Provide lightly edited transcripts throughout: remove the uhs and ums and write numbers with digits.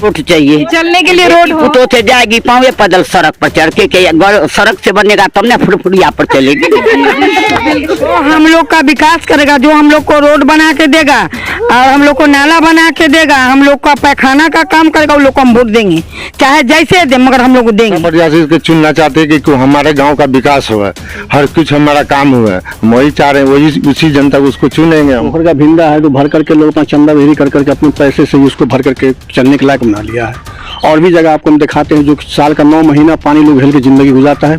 Road चाहिए, चलने के लिए रोड हो तो से जाएगी पाँव पैदल सड़क पर चढ़ के सड़क से बनेगा तब ना फुरफुरिया पर चलेगी। तो हम लोग का विकास करेगा, जो हम लोग को रोड बना के देगा और हम लोग को नाला बना के देगा, हम लोग का पैखाना का काम करेगा, वो लोग को हम वोट देंगे, चाहे जैसे दे मगर हम लोग देंगे। प्रत्याशी के चुनना चाहते हैं कि हमारे गांव का विकास हुआ, हर कुछ हमारा काम हुआ, हम वही चाह रहे हैं, वही उसी जनता को उसको चुनेंगे। पोखर का भिंडा है तो भर करके लोग अपना चंदा भेरी कर करके अपने पैसे से उसको भर करके चलने के लायक बना लिया है। और भी जगह आपको हम दिखाते हैं जो साल का 9 महीना पानी लोग हेल के जिंदगी गुजारता है,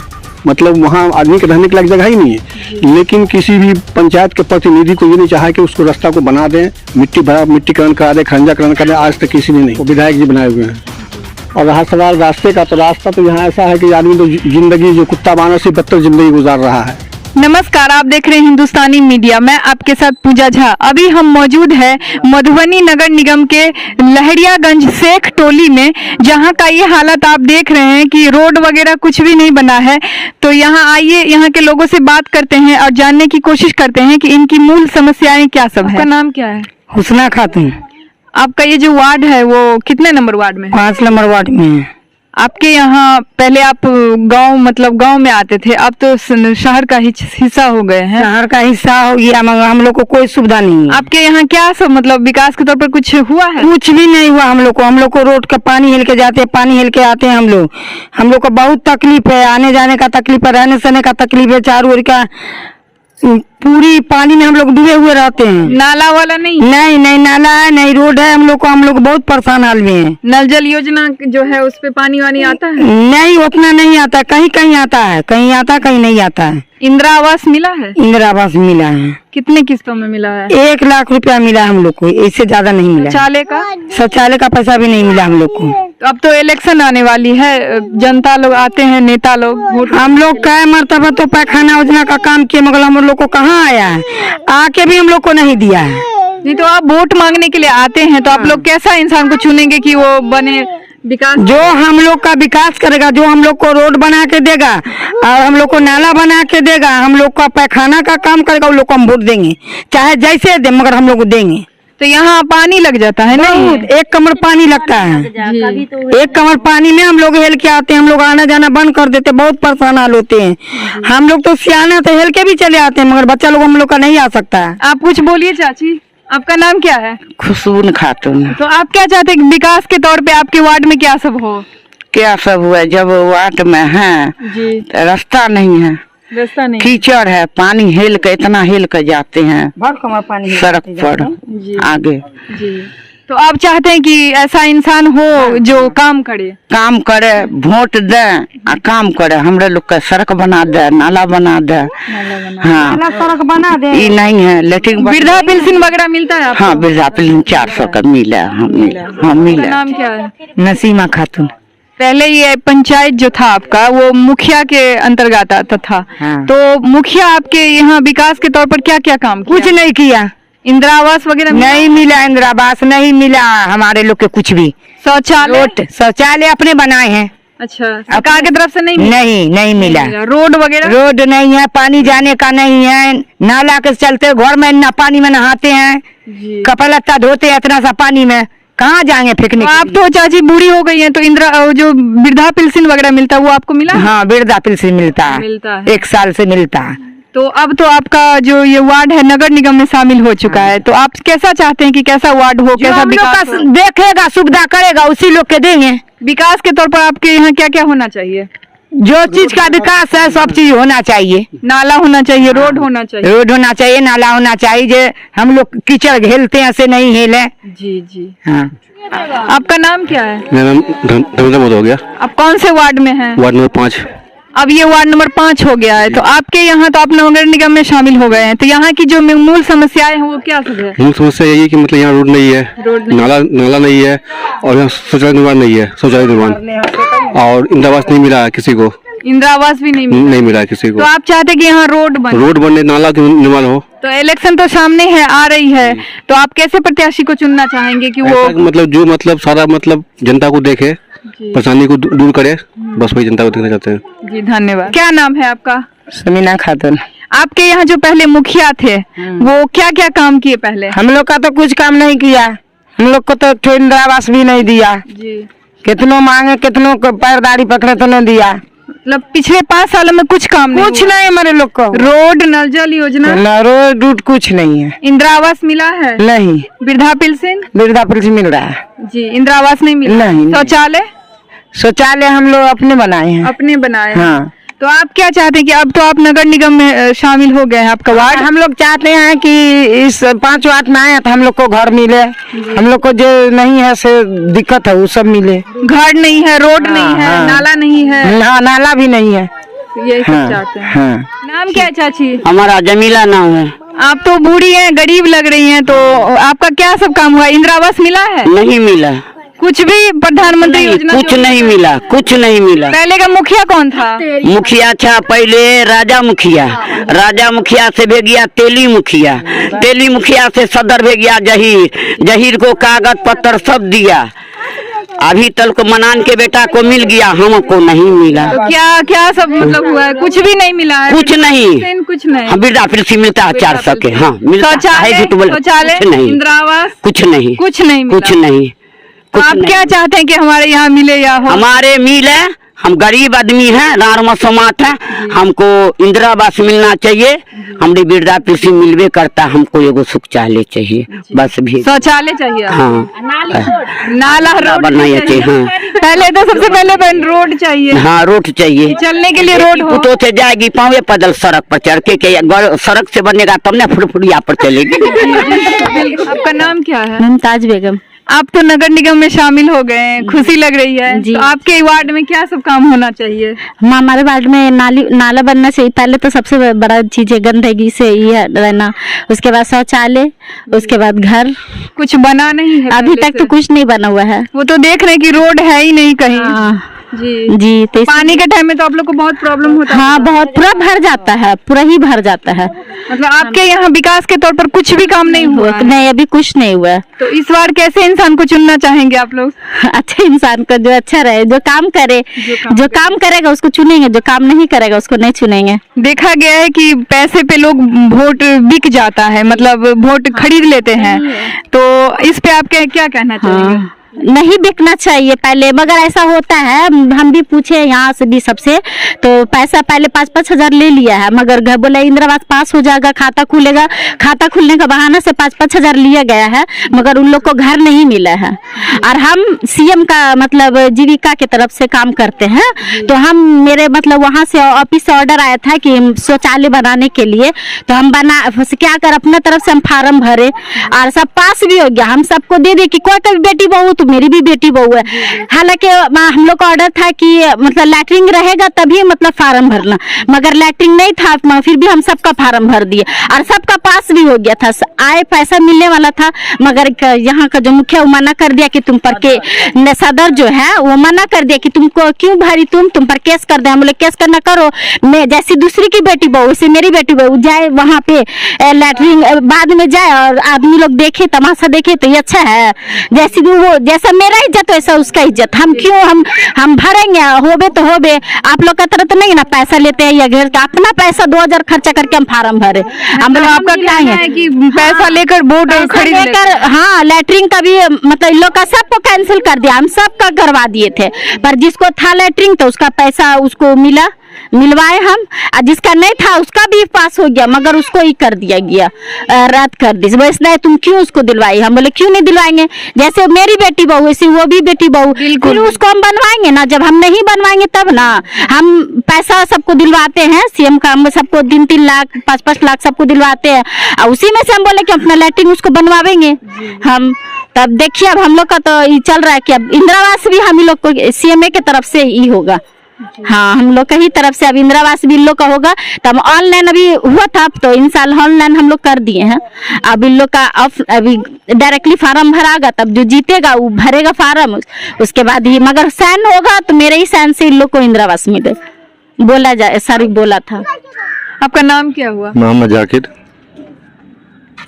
मतलब वहाँ आदमी के रहने के लायक जगह ही नहीं है। लेकिन किसी भी पंचायत के प्रतिनिधि को ये नहीं चाहा कि उसको रास्ता को बना दें, मिट्टीकरण करा दे, खंजाकरण करा दे, आज तक किसी ने नहीं। वो विधायक जी बनाए हुए हैं। और रहा सवाल रास्ते का, तो रास्ता तो यहाँ ऐसा है कि आदमी तो जिंदगी जो कुत्ता बानर से बदतर जिंदगी गुजार रहा है। नमस्कार, आप देख रहे हैं हिंदुस्तानी मीडिया। मैं आपके साथ पूजा झा। अभी हम मौजूद है मधुबनी नगर निगम के लहरियागंज शेख टोली में, जहां का ये हालत आप देख रहे हैं कि रोड वगैरह कुछ भी नहीं बना है। तो यहां आइए, यहां के लोगों से बात करते हैं और जानने की कोशिश करते हैं कि इनकी मूल समस्याएं क्या सब है। आपका नाम क्या है? हुस्ना खातून। आपका ये जो वार्ड है वो कितने नंबर वार्ड में? 5 नंबर वार्ड में है। आपके यहाँ पहले आप गांव में आते थे, अब तो शहर का हिस्सा हो गए हैं। शहर का हिस्सा हो गया मगर हम लोग को कोई सुविधा नहीं है। आपके यहाँ क्या सब मतलब विकास के तौर पर कुछ हुआ है? कुछ भी नहीं हुआ हम लोग को रोड का पानी हिल के जाते हैं, पानी हिल के आते हैं। हम लोग को बहुत तकलीफ है, आने जाने का तकलीफ है, रहने सहने का तकलीफ है। चारों ओर का पूरी पानी में हम लोग डूबे हुए रहते हैं। नाला वाला नहीं? नहीं नाला है, नहीं रोड है। हम लोग बहुत परेशान हाल में है। नल जल योजना जो है उस पे पानी वानी आता है? नहीं, उतना नहीं आता, कहीं कहीं आता है, कहीं आता कहीं नहीं आता है। इंदिरा आवास मिला है? इंदिरा आवास मिला है। कितने किस्तों में मिला है? 1 लाख रुपया मिला हम लोग को, इससे ज्यादा नहीं मिला। शौचालय का पैसा भी नहीं मिला हम लोग को। तो अब तो इलेक्शन आने वाली है, जनता लोग आते हैं, नेता लोग। हम लोग कई मरतबा तो पैखाना योजना का काम किए मगर हम लोग को कहाँ आया है, आके भी हम लोग को नहीं दिया है। नहीं तो आप वोट मांगने के लिए आते हैं, तो आप लोग कैसा इंसान को चुनेंगे कि वो बने विकास? जो हम लोग का विकास करेगा, जो हम लोग को रोड बना के देगा और हम लोग को नाला बना के देगा, हम लोग का पैखाना का काम करेगा, वो लोग को हम वोट देंगे, चाहे जैसे दे मगर हम लोग देंगे। तो यहाँ पानी लग जाता है? नहीं, 1 कमर पानी लगता है। 1 कमर पानी में हम लोग हेल के आते हैं, हम लोग आना जाना बंद कर देते, बहुत परेशान हाल होते हैं। हम लोग तो सियाने तो हेल के भी चले आते हैं मगर बच्चा लोग हम लोग का नहीं आ सकता है। आप कुछ बोलिए चाची, आपका नाम क्या है? खुशबू खातून। तो आप क्या चाहते हैं विकास के तौर पे आपके वार्ड में क्या सब हो? क्या सब हुआ? जब वार्ड में है तो रास्ता नहीं है, रास्ता नहीं, कीचड़ है, पानी हिल के इतना हिल के जाते हैं सड़क पर आगे। तो आप चाहते हैं कि ऐसा इंसान हो जो काम करे, वोट दे और काम करे, हमरे लोग का सड़क बना दे, नाला बना दे। हाँ, सड़क बना दे। ये नहीं है लेकिन वृद्धा पेंशन वगैरह मिलता है आपको? हाँ, वृद्धा पेंशन 400 का मिला। हाँ मिला। नाम क्या है? नसीमा खातून। पहले ये पंचायत जो था आपका वो मुखिया के अंतर्गत आता था। हाँ। तो मुखिया आपके यहाँ विकास के तौर पर क्या क्या काम किया? कुछ नहीं किया। इंदिरा आवास वगैरह नहीं मिला, इंदिरा आवास नहीं मिला हमारे लोग के कुछ भी। शौचालय अपने बनाए हैं। अच्छा, सरकार की तरफ से नहीं मिला? नहीं मिला। रोड नहीं है, पानी जाने का नहीं है, नाला के चलते घर में ना पानी में नहाते हैं, कपड़ा लत्ता धोते हैं, इतना सा पानी में कहाँ जाएंगे फेंकने? आप तो चाची बूढ़ी हो गई हैं, तो इंदिरा जो वृद्धा पेंशन वगैरह मिलता है वो आपको मिला? हाँ, वृद्धा पेंशन मिलता है। 1 साल से मिलता है। तो अब तो आपका जो ये वार्ड है नगर निगम में शामिल हो चुका है, तो आप कैसा चाहते हैं कि कैसा वार्ड हो, कैसा विकास हो? देखेगा, सुविधा करेगा, उसी लोग के देंगे। विकास के तौर पर आपके यहाँ क्या क्या होना चाहिए? जो चीज का विकास है सब चीज होना चाहिए। नाला होना चाहिए, रोड होना चाहिए, नाला होना चाहिए। जो हम लोग कीचड़ घेलते हैं ऐसे नहीं हिले। जी हाँ। आपका नाम क्या है? मेरा नाम धर्मेंद्र हो गया। आप कौन से वार्ड में हैं? Ward number 5। अब ये वार्ड नंबर 5 हो गया है, तो आपके यहाँ तो आप नगर निगम में शामिल हो गए हैं, तो यहाँ की जो मूल समस्याएं हैं वो क्या सब है? मूल समस्या यही है कि मतलब यहाँ रोड नहीं है, नाला नहीं है, और यहाँ शौचालय निर्माण नहीं है, और इंदिरा आवास नहीं मिला किसी को। इंदिरा आवास भी नहीं मिला किसी को। तो आप चाहते कि यहाँ रोड बने, नाला निर्माण हो। तो इलेक्शन तो सामने है, आ रही है, तो आप कैसे प्रत्याशी को चुनना चाहेंगे कि वो मतलब सारा जनता को देखे, परेशानी को दूर करे, बस वही जनता को देखना चाहते हैं। जी धन्यवाद। क्या नाम है आपका? समीना खातून। आपके यहाँ जो पहले मुखिया थे वो क्या क्या काम किए पहले? हम लोग का तो कुछ काम नहीं किया। हम लोग को तो ठो इंदिरा आवास भी नहीं दिया। जी, कितनों मांगे, कितनों को पैरदारी पकड़े तो नहीं दिया। मतलब पिछले 5 सालों में कुछ काम नहीं कुछ हुआ? नहीं हमारे लोग को। रोड, नल जल योजना, न रोड रूट कुछ नहीं है। इंदिरा आवास मिला है? नहीं, वृद्धा पेंशन? वृद्धा पेंशन मिल रहा है। जी, इंदिरा आवास नहीं मिला? नहीं। शौचालय शौचालय हम लोग अपने बनाए हैं। अपने बनाए हैं। हाँ। तो आप क्या चाहते हैं कि अब तो आप नगर निगम में शामिल हो गए हैं, आपका वार्ड? हम लोग चाहते हैं कि इस 5 वार्ड में आए तो हम लोग को घर मिले, हम लोग को जो नहीं है से दिक्कत है वो सब मिले। घर नहीं है, रोड हाँ, नहीं है, हाँ। नाला नहीं है, नाला भी नहीं है। यही सब हाँ, चाहते हैं। हाँ। नाम क्या है चाची? हमारा जमीला नाम है। आप तो बूढ़ी हैं, गरीब लग रही हैं, तो आपका क्या सब काम हुआ? इंदिरा आवास मिला है? नहीं मिला, कुछ भी प्रधानमंत्री योजना? कुछ नहीं मिला, कुछ नहीं मिला। पहले का मुखिया कौन था? मुखिया था पहले राजा मुखिया, राजा मुखिया से भेज गया तेली मुखिया, तेली मुखिया से सदर भेज गया जहीर, जहीर को कागज पत्र सब दिया। अभी तक मनान के बेटा को मिल गया, हमको नहीं मिला। तो क्या क्या सब मतलब हुआ है? कुछ भी नहीं मिला है? कुछ नहीं। कुछ नहीं। हम वृद्धा पेंशन मिलता है 400 के। हाँ मिलता है, शौचालय, झूठ बोले, शौचालय, कुछ नहीं, इंदिरा आवास कुछ नहीं, कुछ नहीं मिला। कुछ नहीं, तो कुछ आप नहीं। क्या चाहते हैं कि हमारे यहाँ मिले या हो? हमारे मिल है, हम गरीब आदमी हैं, नार्मल समाज है, हमको इंदिरा आवास मिलना चाहिए। हमारी वृद्धा पेंशन मिलवे करता, हमको एगो शौचालय चाहिए बस भी। शौचालय चाहिए? हाँ, नाला, रोड बनाया चाहिए। हाँ, पहले तो सबसे पहले रोड चाहिए, हाँ रोड चाहिए, चलने के लिए रोड हो। तो से जाएगी पावे पैदल सड़क पर चढ़ के सड़क से बनेगा तब ना फुरफुरिया पर चलेगी। आपका नाम क्या है? मुमताज बेगम। आप तो नगर निगम में शामिल हो गए हैं, खुशी लग रही है जी। तो आपके वार्ड में क्या सब काम होना चाहिए? हमारे वार्ड में नाला बनना चाहिए। पहले तो सबसे बड़ा चीज है गंदगी से ये रहना, उसके बाद शौचालय, उसके बाद घर। कुछ बना नहीं है अभी पहले तक तो से? कुछ नहीं बना हुआ है। वो तो देख रहे हैं कि रोड है ही नहीं कहीं। हाँ, जी जी तो पानी के टाइम में तो आप लोग को बहुत प्रॉब्लम होता हाँ, होगा। बहुत पूरा भर जाता है, पूरा ही भर जाता है। मतलब आपके यहाँ विकास के तौर पर कुछ भी काम नहीं हुआ है? नहीं, अभी कुछ नहीं हुआ है। तो इस बार कैसे इंसान को चुनना चाहेंगे आप लोग? अच्छे इंसान को, जो अच्छा रहे, जो काम करे, जो काम करेगा उसको चुनेंगे, जो काम नहीं करेगा उसको नहीं चुनेंगे। देखा गया है कि पैसे पे लोग वोट बिक जाता है, मतलब वोट खरीद लेते हैं, तो इस पे आप क्या कहना चाहेंगे? हाँ, नहीं बिकना चाहिए पहले, मगर ऐसा होता है, हम भी पूछे यहाँ से भी सबसे, तो पैसा पहले 5-5 हजार ले लिया है, मगर घर बोला इंदिरा आवास पास हो जाएगा, खाता खुलेगा, खाता खुलने का बहाना से 5-5 हजार लिया गया है, मगर उन लोग को घर नहीं मिला है। और हम सीएम का मतलब जीविका की तरफ से काम करते हैं, तो हम मेरे मतलब वहाँ से ऑफिस से ऑर्डर आया था कि शौचालय बनाने के लिए, तो हम क्या कर अपना तरफ से हम फार्म भरे और सब पास भी हो गया। हम सबको दे दे कि कोई का भी बेटी बहू, तो मेरी भी बेटी बहू है। हालांकि हम लोग का ऑर्डर था कि मतलब लैटरिंग रहेगा तभी मतलब फार्म भरना, मगर लैटरिंग नहीं था, फिर भी हम सबका फार्म भर दिए और सबका पास भी हो गया था। आए पैसा मिलने वाला था, मगर यहाँ का जो मुखिया वो मना कर दिया कि तुम पर के सदर जो है वो मना कर दिया कि तुमको क्यों भरी, तुम पर केस कर दे। हम बोले केस करना करो, मैं जैसी दूसरी की बेटी बहू वैसे मेरी बेटी बहू जाए वहाँ पे लैटरिंग बाद में जाए और आदमी लोग देखे, तमाशा देखे, तो ये अच्छा है। जैसी वो जैसा मेरा इज्जत वैसा उसका इज्जत, हम क्यों हम भरेंगे, होबे तो होबे। आप लोग का तरह तो नहीं ना पैसा लेते हैं या घर का अपना पैसा 2000 खर्चा करके हम फार्म भरे। हम बोले आपका क्या है कि पैसा लेकर वोट खरीद लेकर? हाँ, लैटरिंग का भी मतलब इन लोग का सबको कैंसिल कर दिया, हम सबका करवा दिए थे, पर जिसको था लैटरिंग तो उसका पैसा उसको मिलवाए हम, और जिसका नहीं था उसका भी पास हो गया, मगर उसको ही कर दिया गया, रद्द कर दी। वैसे तुम क्यों उसको दिलवाई? हम बोले क्यों नहीं दिलवाएंगे, जैसे मेरी बेटी बहू वैसे वो भी बेटी बहू, फिर उसको हम बनवाएंगे ना। जब हम नहीं बनवाएंगे तब ना, हम पैसा सबको दिलवाते हैं, सीएम का हम सबको 3-3 लाख 5-5 लाख सबको दिलवाते हैं, और उसी में से हम बोले कि अपना लैटरिन उसको बनवाएंगे हम। तब देखिए अब हम लोग का तो ये चल रहा है कि अब इंदिरा आवास भी हम लोग को सीएमए की तरफ से ही होगा। हाँ, हम लोग का ही तरफ से अब इंदिरा आवास भी इन लोग का होगा। तब ऑनलाइन अभी हुआ था, तो इन साल ऑनलाइन हम लोग कर दिए हैं। अब इन लोग का अभी डायरेक्टली फार्म भरागा, तब जो जीतेगा वो भरेगा फार्म, उसके बाद ही मगर साइन होगा तो मेरे ही साइन से इन लोग को इंदिरा आवास मिले, बोला जाए, सारी बोला था। आपका नाम क्या हुआ? मोहम्मद जाकिर।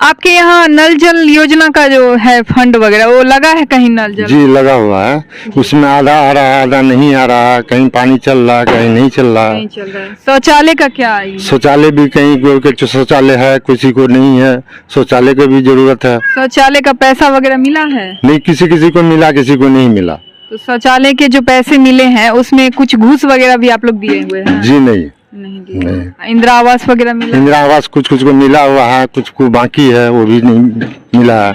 आपके यहाँ नल जल योजना का जो है फंड वगैरह वो लगा है कहीं नल जल? जी लगा हुआ है, उसमें आधा आ रहा है आधा नहीं आ रहा है, कहीं पानी चल रहा है कहीं नहीं चल रहा नहीं है। चल रहा है। शौचालय का क्या है? शौचालय भी कहीं कोई शौचालय है किसी को नहीं है, शौचालय की भी जरूरत है। शौचालय का पैसा वगैरह मिला है? नहीं, किसी को मिला किसी को नहीं मिला। तो शौचालय के जो पैसे मिले हैं उसमें कुछ घूस वगैरह भी आप लोग दिए हुए हैं? जी नहीं, नहीं दिए। इंदिरा आवास वगैरह मिला? इंदिरा आवास कुछ को मिला हुआ है, कुछ को बाकी है, वो भी नहीं मिला है।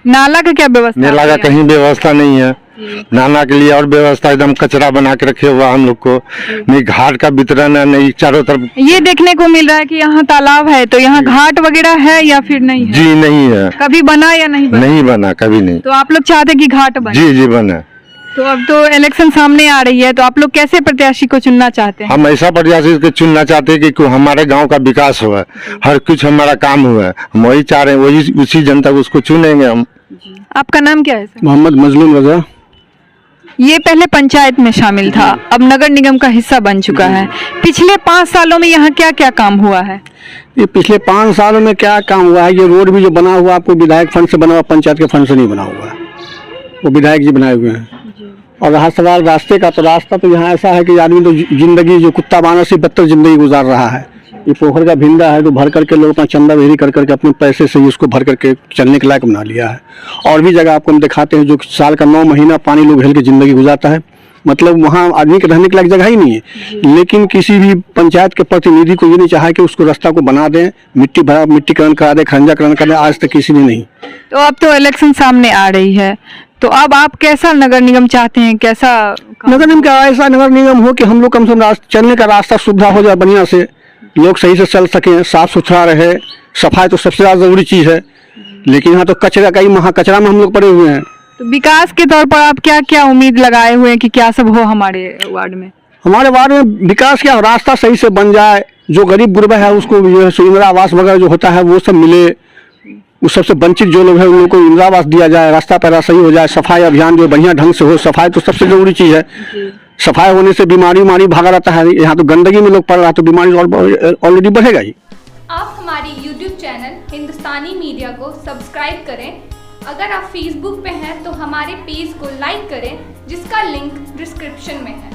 नाला का क्या व्यवस्था? नाला का कहीं व्यवस्था नहीं है, नाला के लिए और व्यवस्था एकदम कचरा बना के रखे हुआ हम लोग को, नहीं घाट का वितरण है, नहीं चारों तरफ। ये देखने को मिल रहा है कि यहाँ तालाब है, तो यहाँ घाट वगैरह है या फिर नहीं है? जी नहीं है, कभी बना या नहीं बना? नहीं बना, कभी नहीं। तो आप लोग चाहते कि घाट बने? जी जी बना। तो अब तो इलेक्शन सामने आ रही है, तो आप लोग कैसे प्रत्याशी को चुनना चाहते हैं? हम ऐसा प्रत्याशी को चुनना चाहते हैं कि हमारे गांव का विकास हुआ, हर कुछ हमारा काम हुआ, हम वही चाह रहे हैं, वही उसी जनता को उसको चुनेंगे हम। आपका नाम क्या है सर? मोहम्मद मजलूम रजा। ये पहले पंचायत में शामिल था, अब नगर निगम का हिस्सा बन चुका है। पिछले 5 सालों में यहाँ क्या क्या काम हुआ है? ये पिछले 5 सालों में क्या काम हुआ है? ये रोड भी जो बना हुआ आपको विधायक फंड से बना हुआ, पंचायत के फंड से नहीं बना हुआ है, वो विधायक जी बनाए हुए हैं। और रहा सवाल रास्ते का, तो रास्ता तो यहाँ ऐसा है कि आदमी तो जिंदगी जो कुत्ता बाना से बदतर जिंदगी गुजार रहा है। ये पोखर का भिंडा है, तो भर करके लोग अपना चंदा बेरी कर करके अपने पैसे से ही उसको भर करके चलने के लायक बना लिया है। और भी जगह आपको हम दिखाते हैं जो साल का 9 महीना पानी लोग हेल के जिंदगी गुजारता है, मतलब वहाँ आदमी के रहने के लायक जगह ही नहीं है। लेकिन किसी भी पंचायत के प्रतिनिधि को ये नहीं चाहा कि उसको रास्ता को बना दें, मिट्टीकरण करा दे, खंजाकरण करा दे, आज तक किसी ने नहीं। तो अब तो इलेक्शन सामने आ रही है, तो अब आप कैसा नगर निगम चाहते हैं? कैसा नगर निगम का ऐसा नगर निगम हो कि हम लोग कम से कम चलने का रास्ता सुविधा हो जाए, बढ़िया से लोग सही से चल सकें, साफ सुथरा रहे। सफाई तो सबसे ज्यादा जरूरी चीज है, लेकिन यहाँ तो कचरा का ही महाकचरा में हम लोग पड़े हुए हैं। तो विकास के तौर पर आप क्या क्या उम्मीद लगाए हुए हैं कि क्या सब हो हमारे वार्ड में? हमारे वार्ड में विकास क्या, रास्ता सही से बन जाए, जो गरीब गुरबा है उसको इंदिरा आवास वगैरह जो होता है वो सब मिले, उस सबसे वंचित जो लोग हैं उन लोगों को इंदिरा आवास दिया जाए, रास्ता पैरा सही हो जाए, सफाई अभियान जो बढ़िया ढंग से हो। सफाई तो सबसे जरूरी चीज है, सफाई होने से बीमारी भागा रहता है। यहाँ तो गंदगी में लोग पड़ रहा है तो बीमारी ऑलरेडी बढ़ेगा ही। आप हमारी YouTube चैनल हिंदुस्तानी मीडिया को सब्सक्राइब करें। अगर आप Facebook पे हैं तो हमारे पेज को लाइक करें, जिसका लिंक डिस्क्रिप्शन में है।